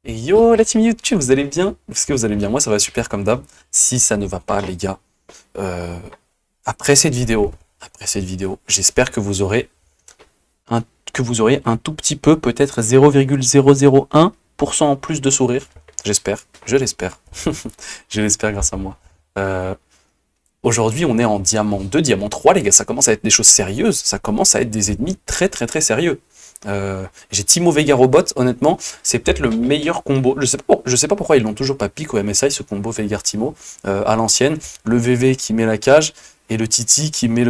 Et yo la team YouTube, vous allez bien? Est-ce que vous allez bien? Moi ça va super comme d'hab. Si ça ne va pas les gars, euh, après cette vidéo, j'espère que vous aurez un, un tout petit peu, peut-être 0,001% en plus de sourire. J'espère, je l'espère. Je l'espère grâce à moi. Euh, Aujourd'hui on est en diamant 2, diamant 3 les gars, ça commence à être des choses sérieuses, ça commence à être des ennemis très très très sérieux. J'ai Timo Vega Robot, honnêtement, c'est peut-être le meilleur combo. Je sais pas pourquoi ils l'ont toujours pas piqué au MSI, ce combo Veigar Timo, à l'ancienne. Le VV qui met la cage et le Titi qui met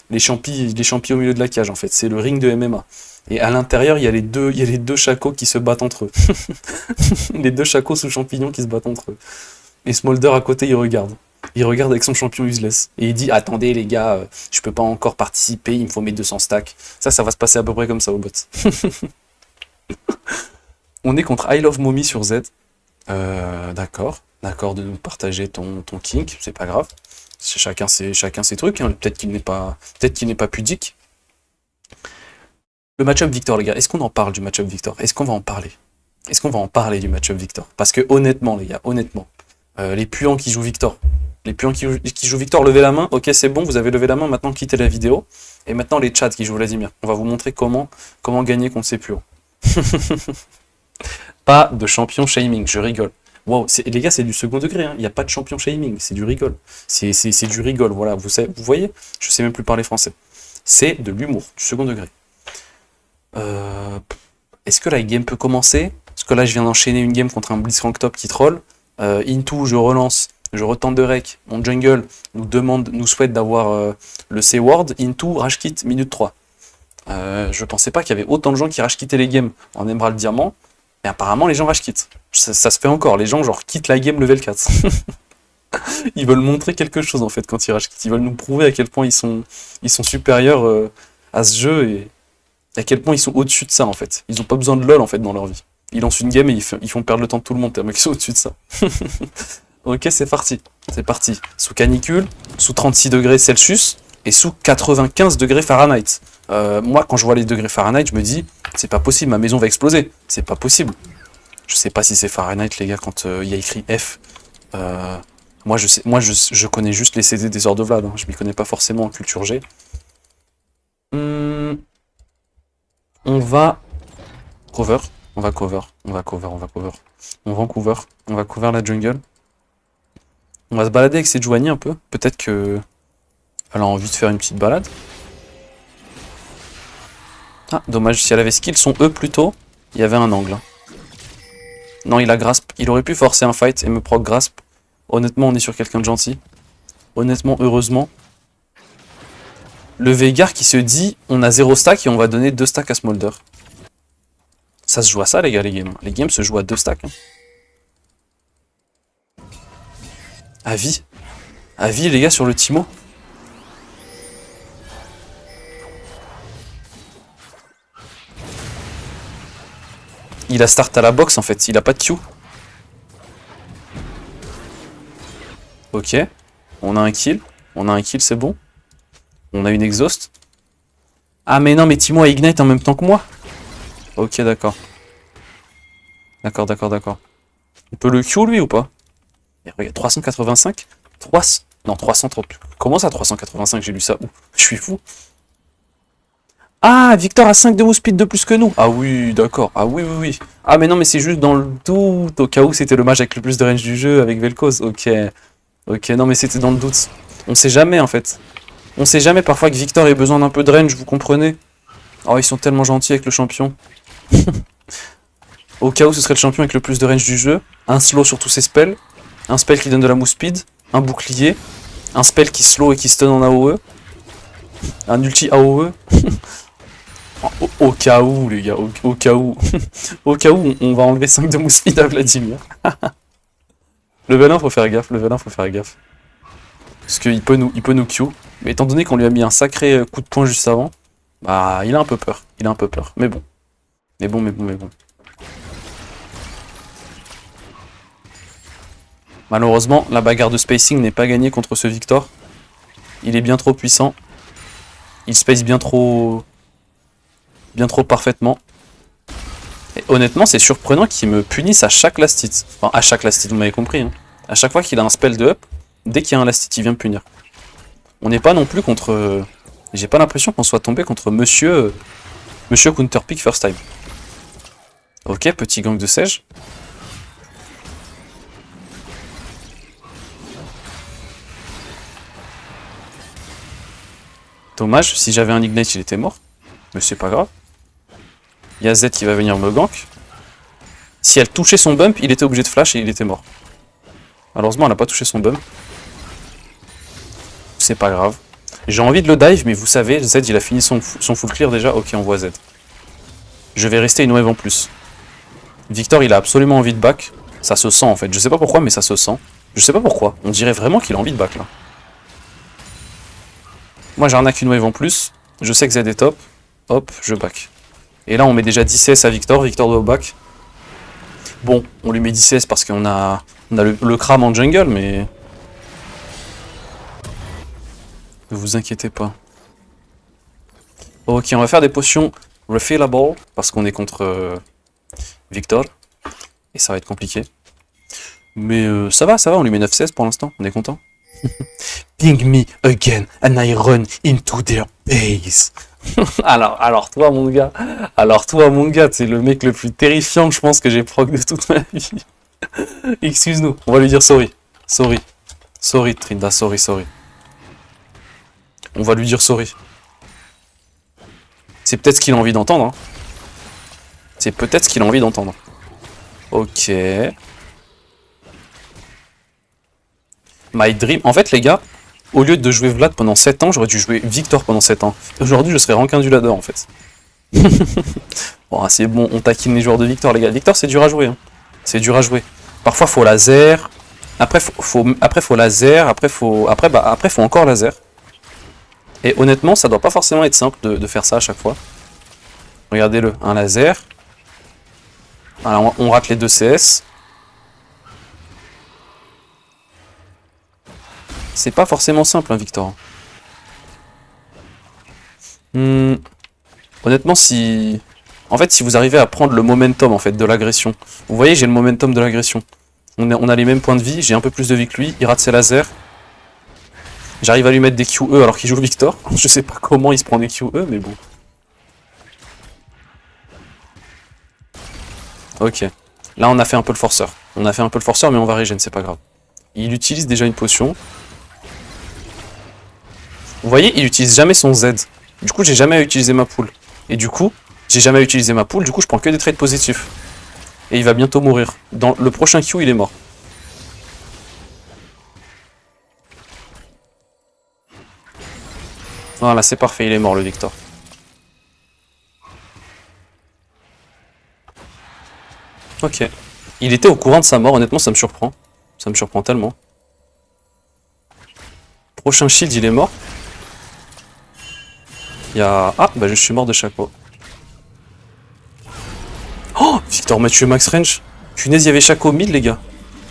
les champis au milieu de la cage, en fait. C'est le ring de MMA. Et à l'intérieur, il y a les deux chacos qui se battent entre eux. Les deux chacos sous champignons qui se battent entre eux. Et Smolder à côté, il regarde. Il regarde avec son champion useless. Et il dit, attendez les gars, je peux pas encore participer, il me faut mes 200 stacks. Ça va se passer à peu près comme ça au bot. On est contre I Love Mommy sur Z. D'accord de nous partager ton kink, c'est pas grave. Chacun ses trucs, hein. Peut-être qu'il n'est pas pudique. Le match-up Victor, les gars, est-ce qu'on en parle du match-up Victor? Est-ce qu'on va en parler? Est-ce qu'on va en parler du match-up Victor? Parce que honnêtement, les gars, honnêtement, les puants qui jouent Victor, Victor, levez la main. Ok, c'est bon, vous avez levé la main, maintenant quittez la vidéo. Et maintenant les chats qui jouent Vladimir. On va vous montrer comment gagner contre ces puants. Pas de champion shaming, je rigole. Wow, les gars, c'est du second degré, hein. Il n'y a pas de champion shaming, c'est du rigole. C'est du rigole, voilà, vous voyez? Je sais même plus parler français. C'est de l'humour, du second degré. Est-ce que la game peut commencer? Parce que là, je viens d'enchaîner une game contre un Blitzcrank top qui troll. Into, je relance, je retente de rec. Mon jungle nous souhaite d'avoir le C-word. Into, rage quit, minute 3. Je pensais pas qu'il y avait autant de gens qui rage quittaient les games en Emerald Diamant. Mais apparemment, les gens rage quittent. Ça se fait encore. Les gens, genre, quittent la game level 4. Ils veulent montrer quelque chose, en fait, quand ils rage quittent. Ils veulent nous prouver à quel point ils sont supérieurs à ce jeu et à quel point ils sont au-dessus de ça, en fait. Ils ont pas besoin de LoL, en fait, dans leur vie. Ils lancent une game et ils font perdre le temps de tout le monde, tellement qu'ils sont au-dessus de ça. Ok, c'est parti. C'est parti. Sous canicule, sous 36 degrés Celsius et sous 95 degrés Fahrenheit. Moi, quand je vois les degrés Fahrenheit, je me dis, c'est pas possible, ma maison va exploser. C'est pas possible. Je sais pas si c'est Fahrenheit, les gars, quand il y a écrit F. Moi, je connais juste les CD des heures de Vlad. Hein. Je m'y connais pas forcément en culture G. On va cover. On va cover. On va cover la jungle. On va se balader avec Sejuani un peu. Peut-être que elle a envie de faire une petite balade. Ah, dommage. Si elle avait skill son E plus tôt, il y avait un angle. Non, il a grasp. Il aurait pu forcer un fight et me proc grasp. Honnêtement, on est sur quelqu'un de gentil. Honnêtement, heureusement. Le Veigar qui se dit, on a 0 stack et on va donner 2 stacks à Smolder. Ça se joue à ça, les gars, les games. Les games se jouent à 2 stacks. Hein. À vie. À vie, les gars, sur le Timo. Il a start à la boxe, en fait. Il a pas de Q. Ok. On a un kill. C'est bon. On a une exhaust. Ah, mais non, mais Timo a ignite en même temps que moi. Ok, d'accord. D'accord. On peut le Q, lui, ou pas? Et regarde, 385 3... Non, 330. Comment ça, 385? J'ai lu ça où? Je suis fou. Ah, Victor a 5 de move speed de plus que nous. Ah oui, d'accord. Ah oui. Ah, mais non, mais c'est juste dans le doute. Au cas où c'était le mage avec le plus de range du jeu avec Vel'Koz. Ok, non, mais c'était dans le doute. On sait jamais, en fait. On sait jamais parfois que Victor ait besoin d'un peu de range, vous comprenez? Oh, ils sont tellement gentils avec le champion. Au cas où ce serait le champion avec le plus de range du jeu. Un slow sur tous ses spells. Un spell qui donne de la move speed. Un bouclier. Un spell qui slow et qui stun en AOE. Un ulti AOE. Au cas où, les gars, au cas où. Au cas où, on va enlever 5 de move speed à Vladimir. Level 1, faut faire gaffe. Parce qu'il peut nous Q. Mais étant donné qu'on lui a mis un sacré coup de poing juste avant, bah, il a un peu peur. Mais bon. Mais bon. Malheureusement, la bagarre de spacing n'est pas gagnée contre ce Victor. Il est bien trop puissant. Il space bien trop parfaitement. Et honnêtement, c'est surprenant qu'il me punisse à chaque last hit. Enfin, à chaque last hit, vous m'avez compris. Hein. À chaque fois qu'il a un spell de up, dès qu'il y a un last hit, il vient me punir. On n'est pas non plus contre... J'ai pas l'impression qu'on soit tombé contre Monsieur Counterpick First Time. Ok, petit gang de sèche. Dommage, si j'avais un Ignite, il était mort. Mais c'est pas grave. Il y a Z qui va venir me gank. Si elle touchait son bump, il était obligé de flash et il était mort. Malheureusement, elle n'a pas touché son bump. C'est pas grave. J'ai envie de le dive, mais vous savez, Z, il a fini son full clear déjà. Ok, on voit Z. Je vais rester une wave en plus. Victor, il a absolument envie de back. Ça se sent en fait. Je sais pas pourquoi, mais ça se sent. Je sais pas pourquoi. On dirait vraiment qu'il a envie de back là. Moi, j'arnaque une wave en plus. Je sais que Z est top. Hop, je back. Et là, on met déjà 10 CS à Victor. Victor doit back. Bon, on lui met 10 CS parce qu'on a, le crame en jungle, mais... Ne vous inquiétez pas. Ok, on va faire des potions refillable parce qu'on est contre Victor. Et ça va être compliqué. Mais ça va, on lui met 9-16 pour l'instant, on est content. Ping me again and I run into their base. alors toi mon gars, c'est le mec le plus terrifiant que je pense que j'ai proc de toute ma vie. Excuse-nous, on va lui dire sorry. Sorry Trinda, sorry. On va lui dire sorry. C'est peut-être ce qu'il a envie d'entendre. Hein. C'est peut-être ce qu'il a envie d'entendre. Ok. My dream. En fait, les gars, au lieu de jouer Vlad pendant 7 ans, j'aurais dû jouer Victor pendant 7 ans. Aujourd'hui, je serais rank 1 du ladder, en fait. Bon, c'est bon, on taquine les joueurs de Victor, les gars. Victor, c'est dur à jouer. Hein. C'est dur à jouer. Parfois, faut laser. Après, faut laser. Après, faut encore laser. Et honnêtement, ça doit pas forcément être simple de faire ça à chaque fois. Regardez-le, un laser. Alors, on rate les 2 CS. C'est pas forcément simple, hein, Victor. Honnêtement, si... En fait, si vous arrivez à prendre le momentum en fait, de l'agression. Vous voyez, j'ai le momentum de l'agression. On a les mêmes points de vie, j'ai un peu plus de vie que lui. Il rate ses lasers. J'arrive à lui mettre des QE alors qu'il joue Victor. Je sais pas comment il se prend des QE, mais bon. Ok. Là, on a fait un peu le forceur. Mais on va régénérer, c'est pas grave. Il utilise déjà une potion. Vous voyez, il utilise jamais son Z. Du coup, j'ai jamais à utiliser ma pool. Et du coup, je prends que des trades positifs. Et il va bientôt mourir. Dans le prochain Q, il est mort. Voilà, c'est parfait, il est mort le Victor. Ok. Il était au courant de sa mort, honnêtement, ça me surprend. Ça me surprend tellement. Prochain shield, il est mort. Il y a... Ah, bah je suis mort de chaque fois. Oh, Victor m'a tué max range. Punaise, il y avait Shaco mid, les gars.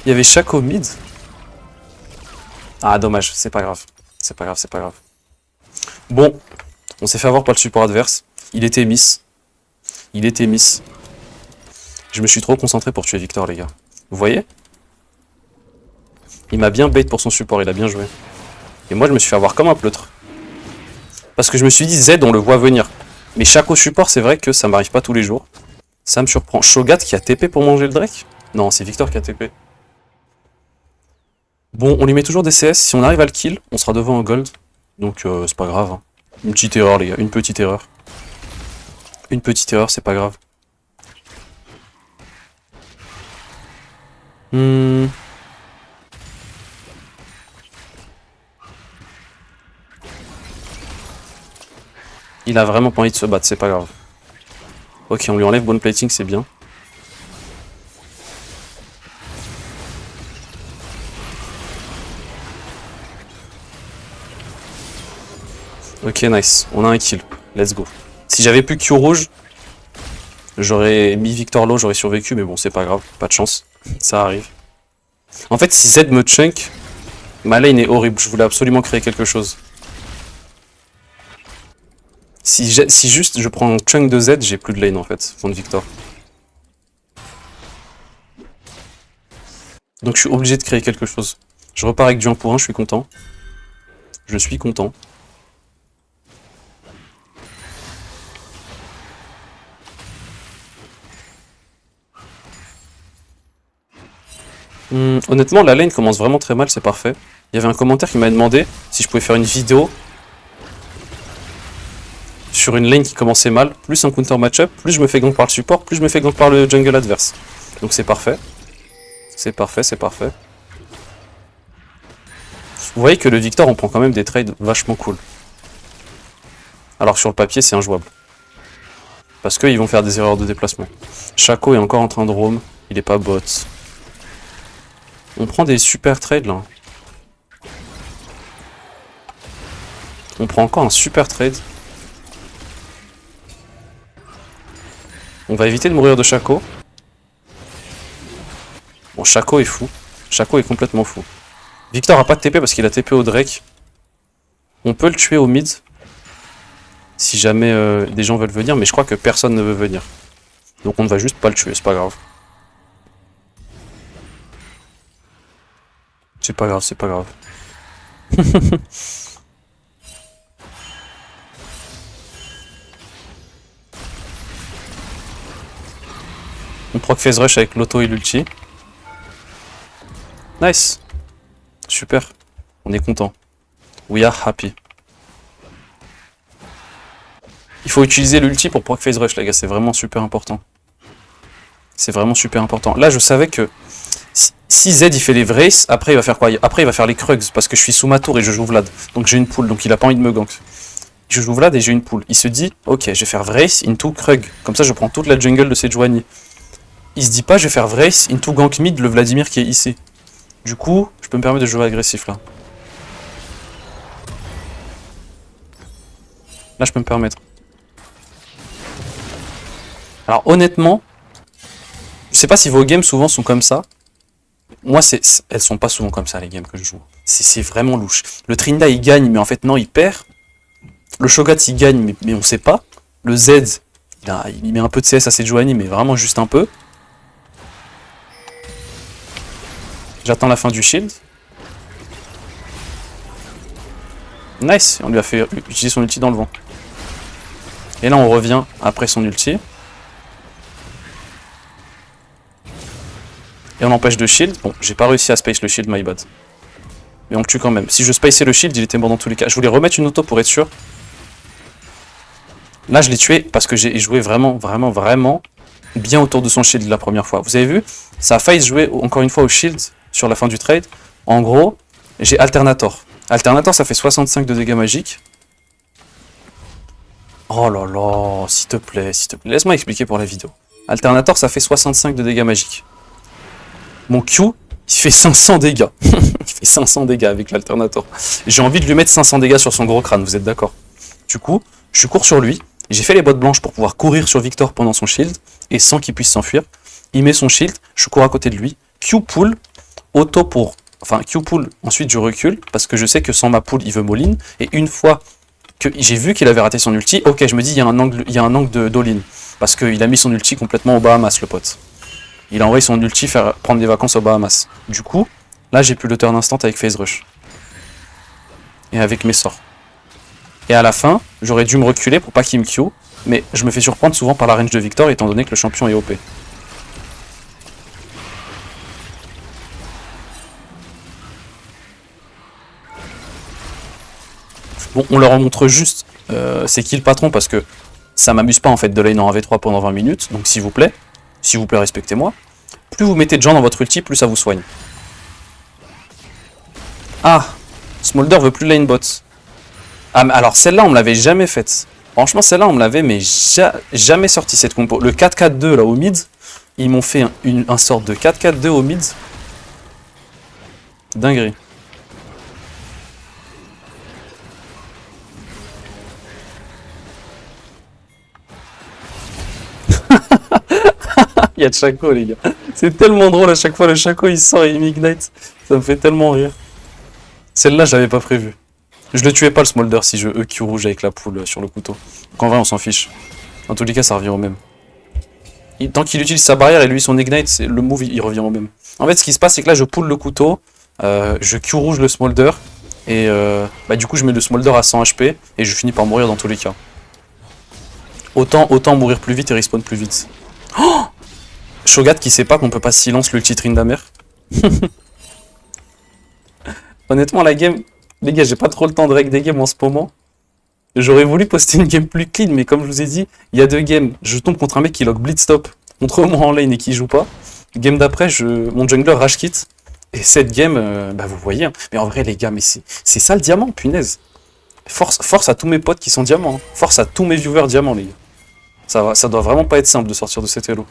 Il y avait Shaco mid. Ah, dommage, c'est pas grave. C'est pas grave. Bon, on s'est fait avoir par le support adverse. Il était miss. Je me suis trop concentré pour tuer Victor, les gars. Vous voyez? Il m'a bien bait pour son support, il a bien joué. Et moi, je me suis fait avoir comme un pleutre. Parce que je me suis dit, Z, on le voit venir. Mais Shaco support, c'est vrai que ça m'arrive pas tous les jours. Ça me surprend. Shogat qui a TP pour manger le Drake? Non, c'est Victor qui a TP. Bon, on lui met toujours des CS. Si on arrive à le kill, on sera devant en gold. Donc, c'est pas grave. Hein. Une petite erreur, les gars. Une petite erreur, c'est pas grave. Il a vraiment pas envie de se battre, c'est pas grave. Ok, on lui enlève bone plating, c'est bien. Ok, nice. On a un kill. Let's go. Si j'avais plus Q rouge, j'aurais mis Victor low, j'aurais survécu, mais bon, c'est pas grave. Pas de chance. Ça arrive. En fait, si Z me chunk, ma lane est horrible. Je voulais absolument créer quelque chose. Si juste je prends un chunk de Z, j'ai plus de lane en fait, contre Victor. Donc je suis obligé de créer quelque chose. Je repars avec du 1 pour 1, je suis content. Je suis content. Honnêtement, la lane commence vraiment très mal, c'est parfait. Il y avait un commentaire qui m'avait demandé si je pouvais faire une vidéo sur une lane qui commençait mal, plus un counter match-up, plus je me fais gank par le support, plus je me fais gank par le jungle adverse. Donc c'est parfait. C'est parfait, c'est parfait. Vous voyez que le Victor, on prend quand même des trades vachement cool. Alors que sur le papier, c'est injouable. Parce qu'ils vont faire des erreurs de déplacement. Shaco est encore en train de roam, il est pas bot. On prend des super trades là. On prend encore un super trade. On va éviter de mourir de Shaco. Bon, Shaco est fou. Shaco est complètement fou. Victor a pas de TP parce qu'il a TP au Drake. On peut le tuer au mid. Si jamais des gens veulent venir, mais je crois que personne ne veut venir. Donc on ne va juste pas le tuer, c'est pas grave. C'est pas grave, c'est pas grave. On proc phase rush avec l'auto et l'ulti. Nice. Super. On est content. We are happy. Il faut utiliser l'ulti pour proc phase rush, les gars. C'est vraiment super important. C'est vraiment super important. Là, je savais que si Z il fait les Vrace, après il va faire quoi? Après il va faire les Krugs parce que je suis sous ma tour et je joue Vlad. Donc j'ai une pool, donc il a pas envie de me gank. Je joue Vlad et j'ai une pool. Il se dit, ok, je vais faire Vrace into Krug. Comme ça je prends toute la jungle de Sejuani. Il se dit pas, je vais faire Vrace into gank mid le Vladimir qui est ici. Du coup, je peux me permettre de jouer agressif là. Là je peux me permettre. Alors honnêtement, je sais pas si vos games souvent sont comme ça. Moi, elles sont pas souvent comme ça, les games que je joue. C'est vraiment louche. Le Trinda, il gagne, mais en fait, non, il perd. Le Shogat, il gagne, mais on sait pas. Le Z, il met un peu de CS à Sejuani, mais vraiment juste un peu. J'attends la fin du shield. Nice, on lui a fait utiliser son ulti dans le vent. Et là, on revient après son ulti. Et on empêche de shield. Bon, j'ai pas réussi à space le shield, my bad. Mais on le tue quand même. Si je spaceais le shield, il était mort dans tous les cas. Je voulais remettre une auto pour être sûr. Là, je l'ai tué parce que j'ai joué vraiment bien autour de son shield la première fois. Vous avez vu? Ça a failli se jouer encore une fois au shield sur la fin du trade. En gros, j'ai Alternator. Alternator, ça fait 65 de dégâts magiques. Oh là là, s'il te plaît, s'il te plaît. Laisse-moi expliquer pour la vidéo. Alternator, ça fait 65 de dégâts magiques. Mon Q, il fait 500 dégâts. Il fait 500 dégâts avec l'Alternator. J'ai envie de lui mettre 500 dégâts sur son gros crâne, vous êtes d'accord? Du coup, je cours sur lui. J'ai fait les bottes blanches pour pouvoir courir sur Victor pendant son shield. Et sans qu'il puisse s'enfuir. Il met son shield, je cours à côté de lui. Q-pull, auto pour... Enfin, Q-pull, ensuite je recule. Parce que je sais que sans ma pull, il veut Moline. Et une fois que j'ai vu qu'il avait raté son ulti, ok, je me dis, il y a un angle de d'all-in. Parce qu'il a mis son ulti complètement au Bahamas, le pote. Il a envoyé son ulti prendre des vacances aux Bahamas. Du coup, là j'ai pu le turn instant avec phase rush. Et avec mes sorts. Et à la fin, j'aurais dû me reculer pour pas qu'il me Q. Mais je me fais surprendre souvent par la range de Victor étant donné que le champion est OP. Bon, on leur montre juste c'est qui le patron parce que ça m'amuse pas en fait de lane en AV3 pendant 20 minutes. Donc s'il vous plaît, respectez-moi. Plus vous mettez de gens dans votre ulti, plus ça vous soigne. Ah, Smolder veut plus lane bot. Ah, mais alors celle-là, on me l'avait jamais faite. Franchement, celle-là, on me l'avait mais jamais sorti cette compo. Le 4-4-2 là au mid, ils m'ont fait un sort de 4-4-2 au mid. Dinguerie. Il y a de Shaco, les gars. C'est tellement drôle à chaque fois. Le Shaco il sort et il m'ignite. Ça me fait tellement rire. Celle-là, j'avais pas prévu. Je le tuais pas le Smolder si je EQ rouge avec la poule sur le couteau. Donc en vrai, on s'en fiche. Dans tous les cas, ça revient au même. Tant qu'il utilise sa barrière et lui son ignite, le move il revient au même. En fait, ce qui se passe, c'est que là, je pull le couteau, je Q rouge le smolder, et bah, du coup, je mets le smolder à 100 HP, et je finis par mourir dans tous les cas. Autant mourir plus vite et respawn plus vite. Oh, Shogat qui sait pas qu'on peut pas silence l'ulti Tryndamere. Honnêtement, la game... Les gars, j'ai pas trop le temps de règle des games en ce moment. J'aurais voulu poster une game plus clean, mais comme je vous ai dit, il y a 2 games. Je tombe contre un mec qui lock Blitzstop contre moi en lane et qui joue pas. Game d'après, mon jungler rage quit. Et cette game, bah vous voyez. Hein. Mais en vrai, les gars, mais c'est ça le diamant, punaise. Force à tous mes potes qui sont diamants. Hein. Force à tous mes viewers diamants, les gars. Ça doit vraiment pas être simple de sortir de cet elo.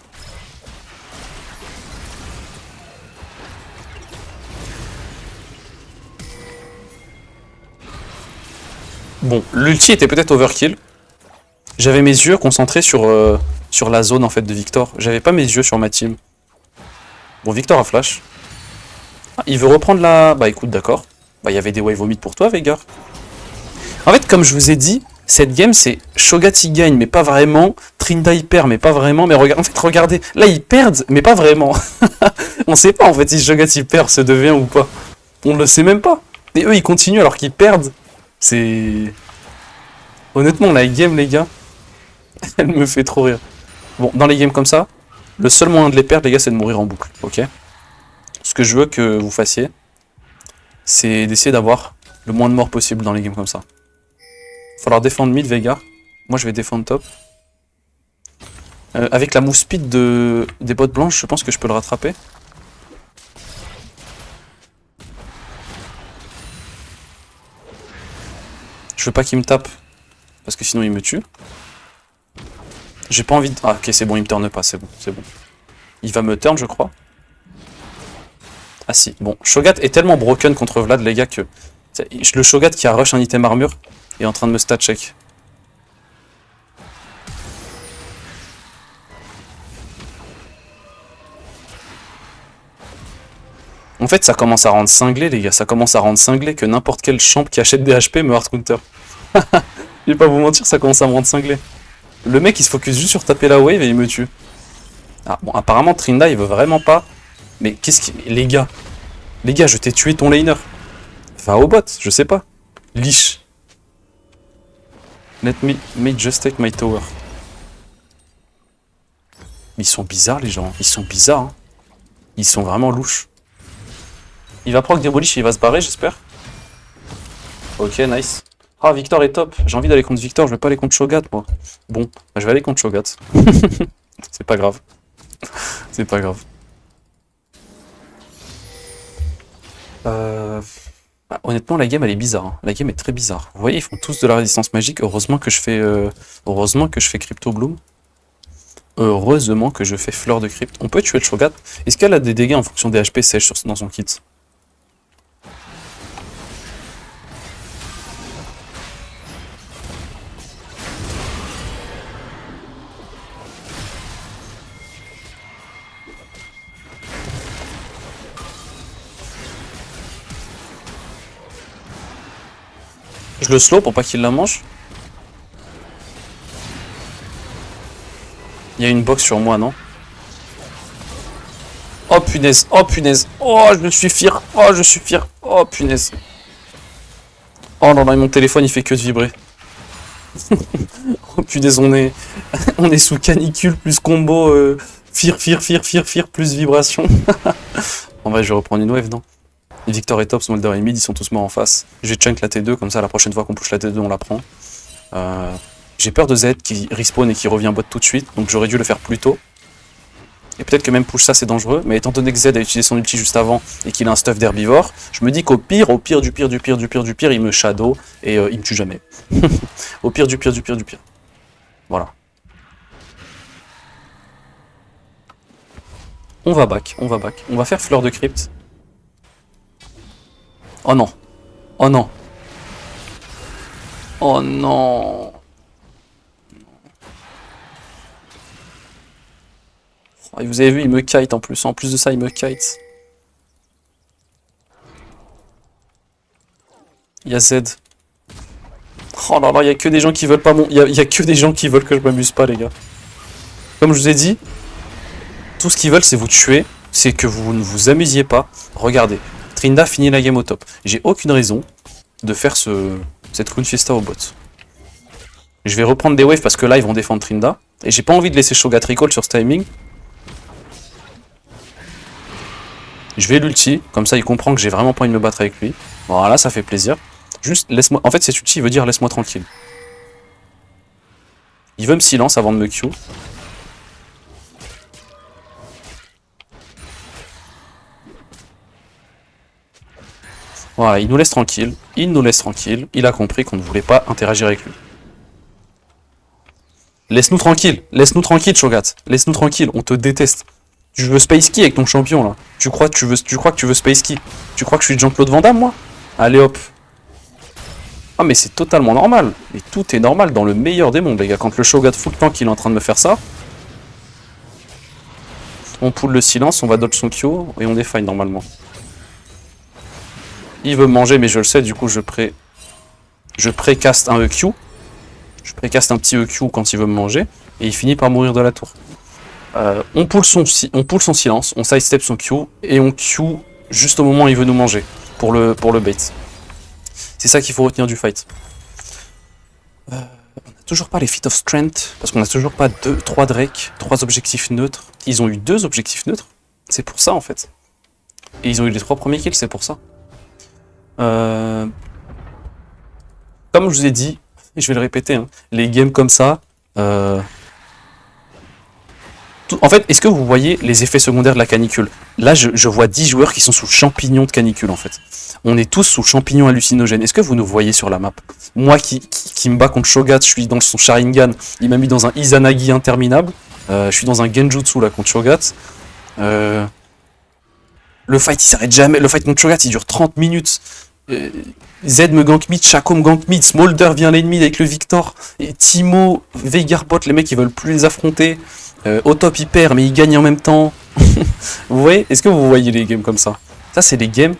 Bon, l'ulti était peut-être overkill. J'avais mes yeux concentrés sur la zone en fait de Victor. J'avais pas mes yeux sur ma team. Bon, Victor a flash. Ah, il veut reprendre la... Bah écoute, d'accord. Bah il y avait des wave vomit pour toi, Veigar. En fait, comme je vous ai dit, cette game c'est Shogat il gagne, mais pas vraiment. Trinda il perd, mais pas vraiment. Mais en fait, regardez, là ils perdent, mais pas vraiment. On sait pas en fait si Shogat il perd, se devient ou pas. On le sait même pas. Et eux ils continuent alors qu'ils perdent. C'est... Honnêtement, la game, les gars, elle me fait trop rire. Bon, dans les games comme ça, le seul moyen de les perdre, les gars, c'est de mourir en boucle, ok? Ce que je veux que vous fassiez, c'est d'essayer d'avoir le moins de morts possible dans les games comme ça. Il va falloir défendre mid, Veigar. Moi, je vais défendre top. Avec la move speed des bottes blanches, je pense que je peux le rattraper. Je veux pas qu'il me tape, parce que sinon il me tue. J'ai pas envie de... Ah ok, c'est bon, il me turne pas, c'est bon, c'est bon. Il va me turn, je crois. Ah si, bon. Shogat est tellement broken contre Vlad, les gars, que... Le Shogat qui a rush un item armure est en train de me stat check. En fait, ça commence à rendre cinglé, les gars. Ça commence à rendre cinglé que n'importe quel champ qui achète des HP me hard counter. Je vais pas vous mentir, ça commence à me rendre cinglé. Le mec, il se focus juste sur taper la wave et il me tue. Ah, bon, apparemment, Trinda, il veut vraiment pas. Mais qu'est-ce qui... Les gars, je t'ai tué ton laner. Va au bot, je sais pas. Lich. Let me just take my tower. Ils sont bizarres, les gens. Ils sont bizarres. Hein. Ils sont vraiment louches. Il va proc Demolish et il va se barrer, j'espère. Ok, nice. Ah, Victor est top. J'ai envie d'aller contre Victor, je vais pas aller contre Shogat, moi. Bon, bah, je vais aller contre Shogat. C'est pas grave. C'est pas grave. Bah, honnêtement, la game, elle est bizarre. Hein. La game est très bizarre. Vous voyez, ils font tous de la résistance magique. Heureusement que je fais Crypto Bloom. Heureusement que je fais Fleur de Crypt. On peut tuer le Shogat. Est-ce qu'elle a des dégâts en fonction des HP sèches dans son kit? Je le slow pour pas qu'il la mange. Il y a une box sur moi, non? Oh punaise, oh punaise, oh je suis fier, oh je suis fier, oh punaise. Oh non, non, mon téléphone il fait que de vibrer. Oh punaise, on est sous canicule plus combo, fear, plus vibration. En vrai, je vais reprendre une wave, non? Victor et Top, Smolder et Mid, ils sont tous morts en face. Je vais chunk la T2, comme ça la prochaine fois qu'on push la T2, on la prend. J'ai peur de Z qui respawn et qui revient bot tout de suite, donc j'aurais dû le faire plus tôt. Et peut-être que même push ça c'est dangereux, mais étant donné que Z a utilisé son ulti juste avant et qu'il a un stuff d'herbivore, je me dis qu'au pire du pire, il me shadow et il me tue jamais. Au pire du pire. Voilà. On va back. On va faire Fleur de Crypt. Oh non. Oh non. Oh non. Et vous avez vu, il me kite en plus. En plus de ça, il me kite. Il y a Z. Oh là là, il y a que des gens qui veulent pas mon... Il y a que des gens qui veulent que je m'amuse pas, les gars. Comme je vous ai dit, Tout ce qu'ils veulent, c'est vous tuer, c'est que vous ne vous amusiez pas. Regardez, Trinda finit la game au top. J'ai aucune raison de faire cette Rune Fiesta au bot. Je vais reprendre des waves parce que là, ils vont défendre Trinda. Et j'ai pas envie de laisser Shogat recall sur ce timing. Je vais l'ulti, comme ça il comprend que j'ai vraiment pas envie de me battre avec lui. Voilà, ça fait plaisir. Juste, laisse-moi... En fait, cet ulti, il veut dire laisse-moi tranquille. Il veut me silence avant de me Q. Voilà, il nous laisse tranquille. Il nous laisse tranquille. Il a compris qu'on ne voulait pas interagir avec lui. Laisse-nous tranquille. Laisse-nous tranquille, Shogat. Laisse-nous tranquille. On te déteste. Tu veux Space Key avec ton champion, là. Tu crois que tu veux Space Key? Tu crois que je suis Jean-Claude Van Damme, moi? Allez, hop. Ah, mais c'est totalement normal. Mais tout est normal dans le meilleur des mondes, les gars. Quand le Shogat full tank, il est en train de me faire ça. On pull le silence, on va dodge son Q et on défine normalement. Il veut me manger, mais je le sais, du coup je précaste un EQ. Je précaste un petit EQ quand il veut me manger. Et il finit par mourir de la tour. On pull son silence, on sidestep son Q. Et on Q juste au moment où il veut nous manger. Pour le bait. C'est ça qu'il faut retenir du fight. On n'a toujours pas les Feat of Strength. Parce qu'on n'a toujours pas 3 Drake, 3 objectifs neutres. Ils ont eu 2 objectifs neutres. C'est pour ça en fait. Et ils ont eu les 3 premiers kills, c'est pour ça. Comme je vous ai dit, et je vais le répéter, hein, les games comme ça... En fait, est-ce que vous voyez les effets secondaires de la canicule? Là, je vois 10 joueurs qui sont sous champignon de canicule, en fait. On est tous sous champignon hallucinogène. Est-ce que vous nous voyez sur la map? Moi qui me bats contre Shogat, je suis dans son Sharingan. Il m'a mis dans un Izanagi interminable. Je suis dans un Genjutsu, là, contre Shogat. Le fight, il s'arrête jamais. Le fight contre Shogat, il dure 30 minutes. Z me gank mid, Shaco me gank mid, Smolder vient lane mid avec le Victor. Et Timo, Veigarbot, les mecs, ils veulent plus les affronter. Au top, il perd, mais il gagne en même temps. Vous voyez? Est-ce que vous voyez les games comme ça? Ça, c'est les games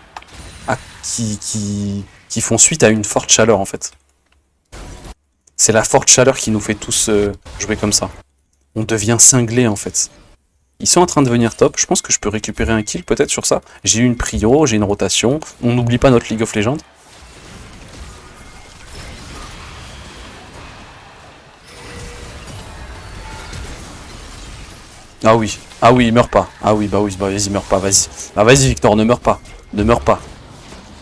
qui font suite à une forte chaleur, en fait. C'est la forte chaleur qui nous fait tous jouer comme ça. On devient cinglé, en fait. Ils sont en train de devenir top. Je pense que je peux récupérer un kill, peut-être, sur ça. J'ai eu une prio, j'ai une rotation. On n'oublie pas notre League of Legends. Ah oui, il meurt pas. Ah oui, bah vas-y, meurs pas, vas-y. Ah vas-y, Victor, ne meurs pas. Ne meurs pas.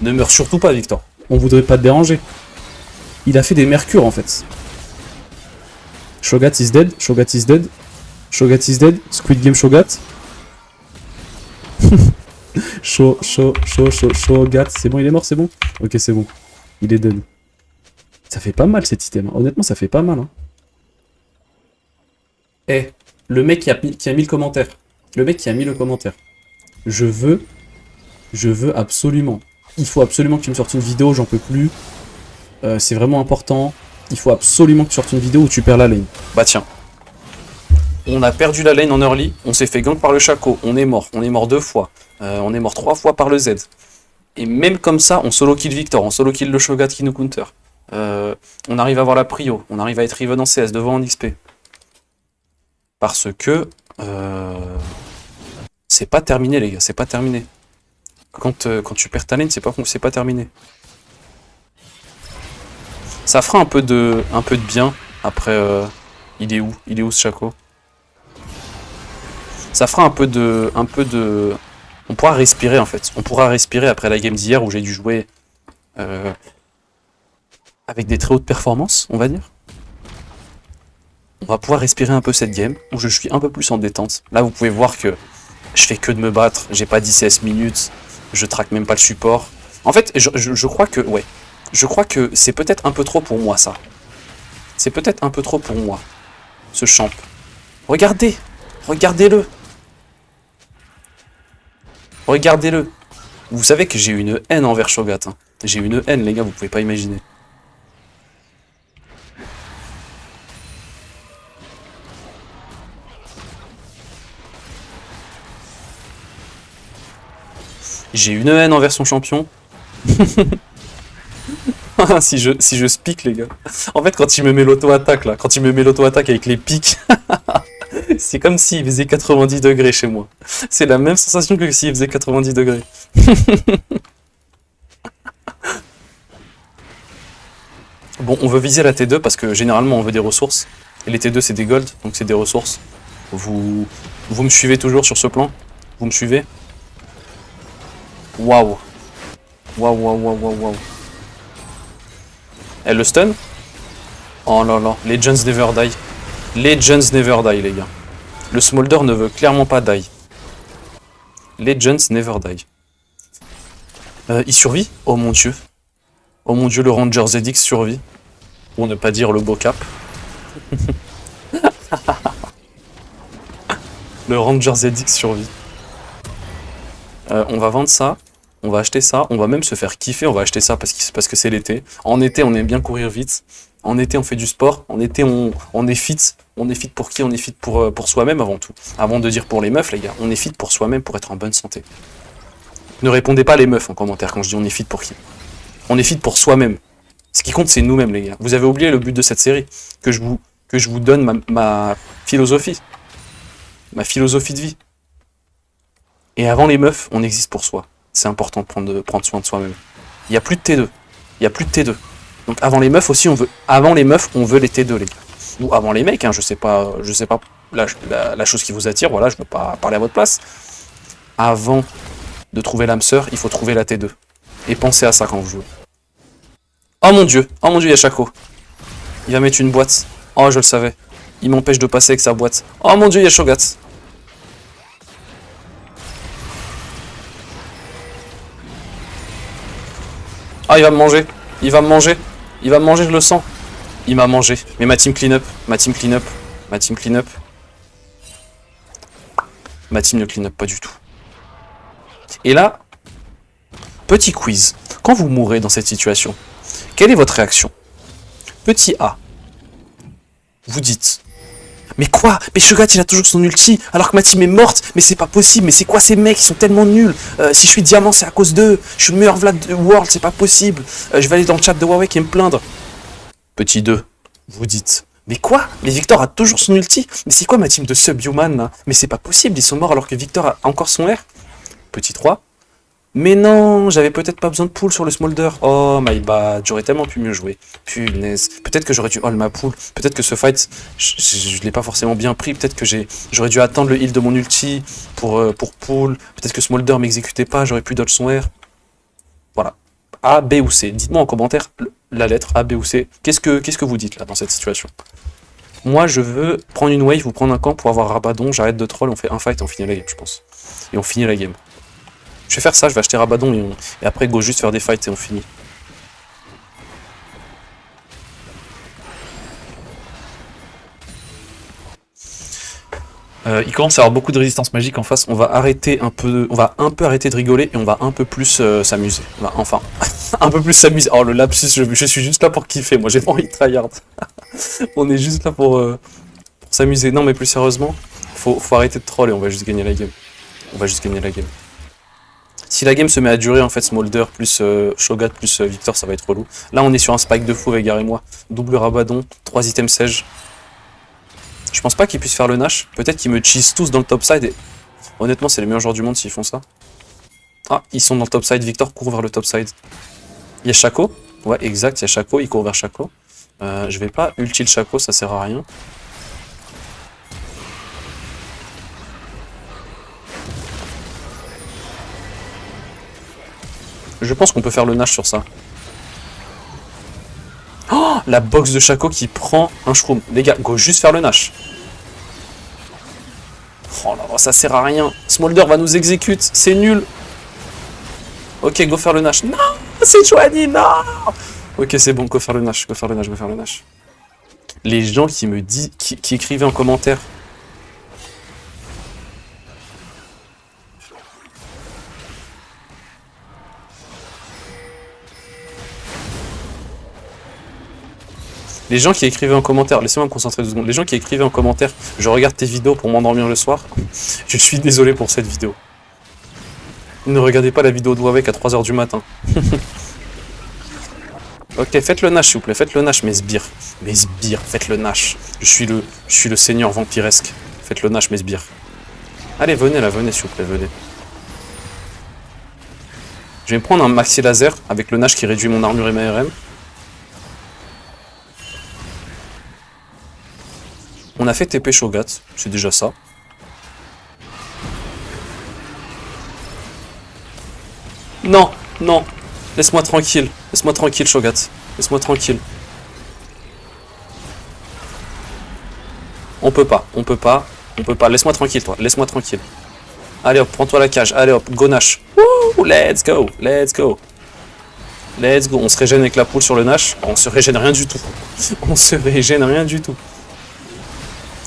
Ne meurs surtout pas, Victor. On voudrait pas te déranger. Il a fait des mercures, en fait. Shogat is dead, Shogat is dead. Shogat is dead, Squid Game Shogat. Shogat. C'est bon, il est mort, c'est bon? Ok, c'est bon. Il est dead. Ça fait pas mal, cet item. Honnêtement, ça fait pas mal, hein. Eh. Le mec qui a mis le commentaire. Le mec qui a mis le commentaire. Je veux absolument. Il faut absolument que tu me sortes une vidéo, j'en peux plus. C'est vraiment important. Il faut absolument que tu sortes une vidéo où tu perds la lane. Bah tiens. On a perdu la lane en early. On s'est fait gank par le Shaco. On est mort. On est mort 2 fois. On est mort 3 fois par le Z. Et même comme ça, on solo kill Victor. On solo kill le Shogat qui nous counter. On arrive à avoir la prio. On arrive à être even en CS devant en XP. Parce que c'est pas terminé, les gars, c'est pas terminé. Quand tu perds ta lane, c'est pas terminé. Ça fera un peu de bien. Après, il est où ce Shaco? Ça fera un peu de... On pourra respirer, en fait. On pourra respirer après la game d'hier où j'ai dû jouer avec des très hautes performances, on va dire. On va pouvoir respirer un peu cette game, où je suis un peu plus en détente. Là, vous pouvez voir que je fais que de me battre, j'ai pas 10 CS minutes, je traque même pas le support. En fait, je crois que, ouais, je crois que c'est peut-être un peu trop pour moi, ça. C'est peut-être un peu trop pour moi, ce champ. Regardez, regardez-le. Regardez-le. Vous savez que j'ai une haine envers Shogat. Hein. J'ai une haine, les gars, vous pouvez pas imaginer. J'ai une haine envers son champion. si je speak, les gars. En fait, quand il me met l'auto-attaque, là, quand il me met l'auto-attaque avec les pics, C'est comme s'il faisait 90 degrés chez moi. C'est la même sensation que s'il faisait 90 degrés. Bon, on veut viser la T2 parce que généralement on veut des ressources. Et les T2 c'est des gold, donc c'est des ressources. Vous me suivez toujours sur ce plan? Vous me suivez? Waouh. Waouh, waouh, waouh, waouh, waouh. Elle le stun? Oh là là, Legends never die. Legends never die, les gars. Le Smolder ne veut clairement pas die. Legends never die. Il survit? Oh mon dieu. Oh mon dieu, le Ranger ZX survit. Pour ne pas dire le beau cap. Le Ranger ZX survit. On va vendre ça. On va acheter ça. On va même se faire kiffer. On va acheter ça parce que c'est l'été. En été, on aime bien courir vite. En été, on fait du sport. En été, on est fit. On est fit pour qui? On est fit pour soi-même avant tout. Avant de dire pour les meufs, les gars. On est fit pour soi-même, pour être en bonne santé. Ne répondez pas les meufs en commentaire quand je dis on est fit pour qui. On est fit pour soi-même. Ce qui compte, c'est nous-mêmes, les gars. Vous avez oublié le but de cette série. Que je vous donne ma philosophie. Ma philosophie de vie. Et avant les meufs, on existe pour soi. C'est important de prendre soin de soi-même. Il n'y a plus de T2. Il n'y a plus de T2. Donc avant les meufs aussi, avant les meufs, on veut les T2, les gars. Ou avant les mecs, hein, je sais pas la chose qui vous attire, voilà, je ne veux pas parler à votre place. Avant de trouver l'âme sœur, il faut trouver la T2. Et pensez à ça quand vous jouez. Oh mon dieu, il y a Shaco. Il va mettre une boîte. Oh, je le savais. Il m'empêche de passer avec sa boîte. Oh mon dieu, il y a Shogat. Ah, il va me manger. Il va me manger. Il va me manger, je le sens. Il m'a mangé. Mais ma team clean up. Ma team clean up. Ma team clean up. Ma team ne clean up pas du tout. Et là, petit quiz. Quand vous mourrez dans cette situation, quelle est votre réaction? Petit A. Vous dites: mais quoi? Mais Shogat il a toujours son ulti alors que ma team est morte. Mais c'est pas possible. Mais c'est quoi ces mecs? Ils sont tellement nuls. Si je suis diamant c'est à cause d'eux. Je suis le meilleur Vlad de World. C'est pas possible. Je vais aller dans le chat de Huawei et me plaindre. Petit 2. Vous dites: mais quoi? Mais Victor a toujours son ulti. Mais c'est quoi ma team de Subhuman là? Mais c'est pas possible. Ils sont morts alors que Victor a encore son R. Petit 3. Mais non, j'avais peut-être pas besoin de pool sur le Smolder. Oh my bad, j'aurais tellement pu mieux jouer. Punaise. Peut-être que j'aurais dû hold ma pool. Peut-être que ce fight, je l'ai pas forcément bien pris. Peut-être que j'aurais dû attendre le heal de mon ulti pour pool. Peut-être que Smolder m'exécutait pas, j'aurais pu dodge son R. Voilà. A, B ou C. Dites-moi en commentaire la lettre A, B ou C. Qu'est-ce que vous dites là dans cette situation? Moi, je veux prendre une wave ou prendre un camp pour avoir Rabadon. J'arrête de troll, on fait un fight et on finit la game, je pense. Et on finit la game. Je vais faire ça, je vais acheter Rabadon et après go juste faire des fights et on finit. Il commence à y avoir beaucoup de résistance magique en face. On va un peu arrêter de rigoler et on va un peu plus s'amuser. Enfin, un peu plus s'amuser. Oh le lapsus, je suis juste là pour kiffer. Moi j'ai pas envie de tryhard. On est juste là pour s'amuser. Non mais plus sérieusement, faut arrêter de troll et on va juste gagner la game. On va juste gagner la game. Si la game se met à durer, en fait, Smolder plus Shogat plus Victor, ça va être relou. Là, on est sur un spike de fou, Vegar et moi. Double Rabadon, 3 items Sage. Je pense pas qu'ils puissent faire le Nash. Peut-être qu'ils me cheese tous dans le topside. Et... honnêtement, c'est les meilleurs joueurs du monde s'ils font ça. Ah, ils sont dans le topside. Victor court vers le topside. Il y a Shaco. Ouais, exact, il y a Shaco. Il court vers Shaco. Je vais pas ulti le Shaco, ça sert à rien. Je pense qu'on peut faire le Nash sur ça. Oh, la box de Shaco qui prend un shroom. Les gars, go juste faire le Nash. Oh là là, ça sert à rien. Smolder va nous exécuter, c'est nul. Ok, go faire le Nash. Non, c'est Joanie, non. Ok, c'est bon, go faire le Nash, go faire le Nash, go faire le Nash. Les gens qui me disent, qui écrivaient en commentaire. Les gens qui écrivaient en commentaire, laissez-moi me concentrer 2 secondes. Les gens qui écrivaient en commentaire, je regarde tes vidéos pour m'endormir le soir. Je suis désolé pour cette vidéo. Ne regardez pas la vidéo de Huawei à 3 h du matin. Ok, faites le Nash s'il vous plaît, faites le Nash, mes sbires. Mes sbires, faites le Nash. Je suis le seigneur vampiresque. Faites le Nash, mes sbires. Allez, venez là, venez s'il vous plaît, venez. Je vais me prendre un maxi laser avec le Nash qui réduit mon armure et ma RM. On a fait TP Shogat, c'est déjà ça. Non, non, laisse-moi tranquille, Shogat, laisse-moi tranquille. On peut pas, laisse-moi tranquille toi, laisse-moi tranquille. Allez hop, prends-toi la cage, allez hop, go Nash. Woo, let's go. On se régène avec la poule sur le Nash, on se régène rien du tout.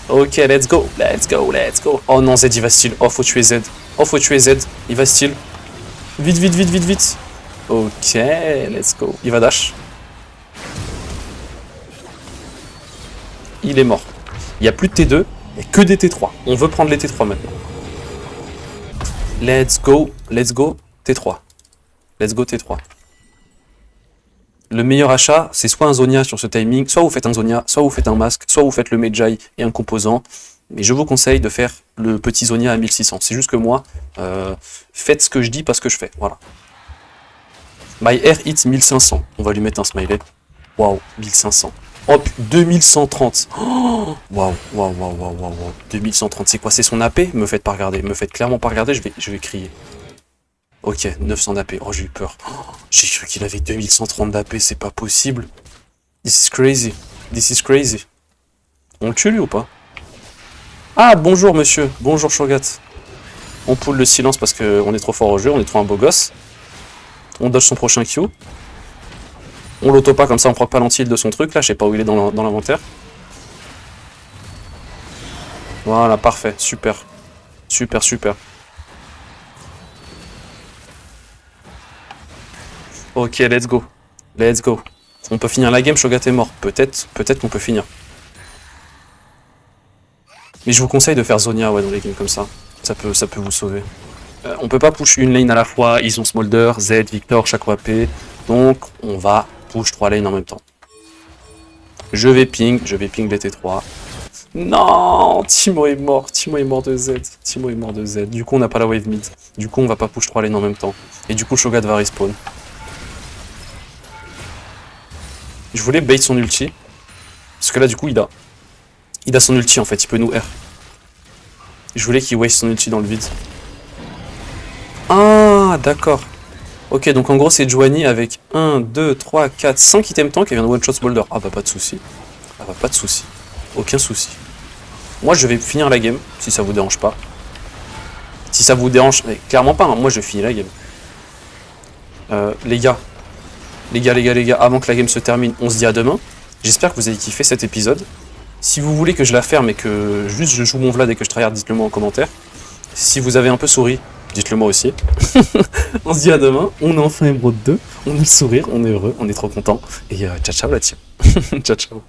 Ok, let's go. Oh non, Z il va steal, oh faut tuer Z, il va steal. Vite. Ok, let's go, il va dash. Il est mort. Il n'y a plus de T2, il n'y a que des T3. On veut prendre les T3 maintenant. Let's go, T3. Le meilleur achat, c'est soit un Zonia sur ce timing, soit vous faites un Zonia, soit vous faites un masque, soit vous faites le Medjay et un composant. Mais je vous conseille de faire le petit Zonia à 1600. C'est juste que moi, faites ce que je dis, pas ce que je fais. Voilà. My air hit 1500. On va lui mettre un smiley. Waouh, 1500. Hop, 2130. Oh, waouh. 2130, c'est quoi? C'est son AP? Me faites pas regarder. Me faites clairement pas regarder, je vais crier. Ok, 900 d'AP. Oh, j'ai eu peur. Oh, j'ai cru qu'il avait 2130 d'AP, c'est pas possible. This is crazy. On le tue lui ou pas? Ah, bonjour monsieur. Bonjour Shogat. On pull le silence parce qu'on est trop fort au jeu, on est trop un beau gosse. On dodge son prochain Q. On l'auto pas comme ça, on proc pas l'anti-heal de son truc là, je sais pas où il est dans l'inventaire. Voilà, parfait, super. Ok, let's go. On peut finir la game, Shogat est mort. Peut-être qu'on peut finir. Mais je vous conseille de faire Zonia ouais, dans les games comme ça. Ça peut vous sauver. On peut pas push une lane à la fois, ils ont Smolder, Z, Victor, chaque AP. Donc on va push 3 lanes en même temps. Je vais ping les T3. Non, Timo est mort de Z. Du coup on n'a pas la wave mid. Du coup on va pas push 3 lanes en même temps. Et du coup Shogat va respawn. Je voulais bait son ulti. Parce que là du coup il a son ulti en fait, il peut nous R. Je voulais qu'il waste son ulti dans le vide. Ah d'accord. Ok, donc en gros c'est Joanie avec 1, 2, 3, 4, 5 items tank et vient de one shot Smolder. Ah bah pas de souci. Aucun souci. Moi je vais finir la game, si ça vous dérange pas. Si ça vous dérange, mais clairement pas, hein. Moi je finis la game. Les gars, avant que la game se termine, on se dit à demain. J'espère que vous avez kiffé cet épisode. Si vous voulez que je la ferme et que juste je joue mon Vlad et que je tryhard, dites-le moi en commentaire. Si vous avez un peu souri, dites-le moi aussi. On se dit à demain, on est enfin Emerald 2, on a le sourire, on est heureux, on est trop content. Et ciao la team. Ciao.